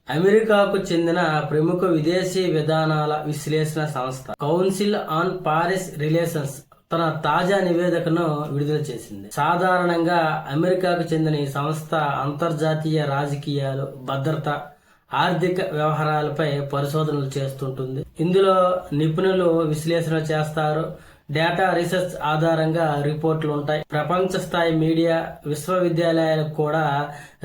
అమెరికాకు చెందిన ప్రముఖ విదేశీ విధానాల విశ్లేషణ సంస్థ కౌన్సిల్ ఆన్ పారిస్ రిలేషన్స్ తన తాజా నివేదికను విడుదల చేసింది. సాధారణంగా అమెరికాకు చెందిన ఈ సంస్థ అంతర్జాతీయ రాజకీయాలు, భద్రత, ఆర్థిక వ్యవహారాలపై పరిశోధనలు చేస్తుంటుంది. ఇందులో నిపుణులు విశ్లేషణ చేస్తారు. డేటా రీసెర్చ్ ఆధారంగా రిపోర్టులు ఉంటాయి. ప్రపంచ స్థాయి మీడియా, విశ్వవిద్యాలయాలకు కూడా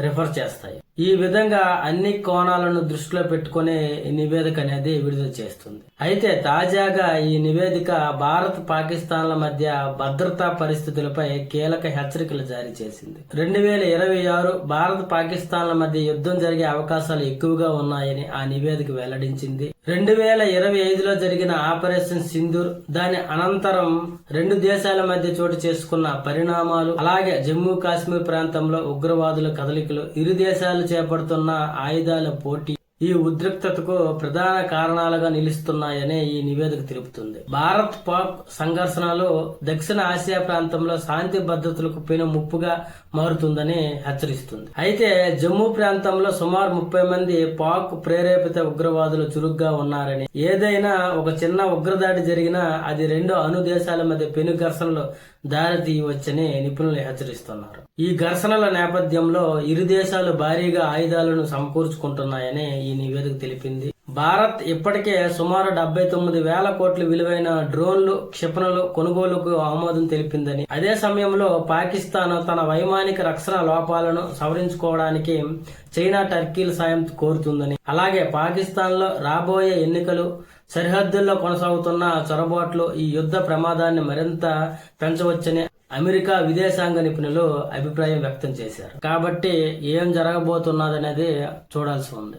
రిఫర్ చేస్తాయి. ఈ విధంగా అన్ని కోణాలను దృష్టిలో పెట్టుకునే నివేదిక అనేది విడుదల చేస్తుంది. అయితే తాజాగా ఈ నివేదిక భారత్, పాకిస్తాన్ల మధ్య భద్రతా పరిస్థితులపై కీలక హెచ్చరికలు జారీ చేసింది. 2026 భారత్, పాకిస్తాన్ల మధ్య యుద్ధం జరిగే అవకాశాలు ఎక్కువగా ఉన్నాయని ఆ నివేదిక వెల్లడించింది. 2025లో జరిగిన ఆపరేషన్ సింధూర్, దాని అనంతరం రెండు దేశాల మధ్య చోటు చేసుకున్న పరిణామాలు, అలాగే జమ్మూ కాశ్మీర్ ప్రాంతంలో ఉగ్రవాదుల కదలికలు, ఇరు దేశాలు చేపడుతున్న ఆయుధాల పోటీ ఈ ఉద్రిక్తతకు ప్రధాన కారణాలుగా నిలుస్తున్నాయని ఈ నివేదిక తెలుపుతుంది. భారత్ పాక్ సంఘర్షణలు దక్షిణ ఆసియా ప్రాంతంలో శాంతి భద్రతలకు పెను ముప్పుగా మారుతుందని హెచ్చరిస్తుంది. అయితే జమ్మూ ప్రాంతంలో సుమారు 30 మంది పాక్ ప్రేరేపిత ఉగ్రవాదులు చురుగ్గా ఉన్నారని, ఏదైనా ఒక చిన్న ఉగ్రదాడి జరిగినా అది రెండు అణు దేశాల మధ్య పెను ఘర్షణలు దారితీయవచ్చని నిపుణులు హెచ్చరిస్తున్నారు. ఈ ఘర్షణల నేపథ్యంలో ఇరు దేశాలు భారీగా ఆయుధాలను సమకూర్చుకుంటున్నాయని ఈ నివేదిక తెలిపింది. భారత్ ఇప్పటికే సుమారు 79,000 కోట్ల విలువైన డ్రోన్లు, క్షిపణులు కొనుగోలుకు ఆమోదం తెలిపిందని, అదే సమయంలో పాకిస్తాన్ తన వైమానిక రక్షణ లోపాలను సవరించుకోవడానికి చైనా, టర్కీల సాయం కోరుతుందని, అలాగే పాకిస్తాన్ లో రాబోయే ఎన్నికలు, సరిహద్దుల్లో కొనసాగుతున్న చొరబాట్లు ఈ యుద్ధ ప్రమాదాన్ని మరింత పెంచవచ్చని అమెరికా విదేశాంగ నిపుణులు అభిప్రాయం వ్యక్తం చేశారు. కాబట్టి ఏం జరగబోతున్నదనేది చూడాల్సి ఉంది.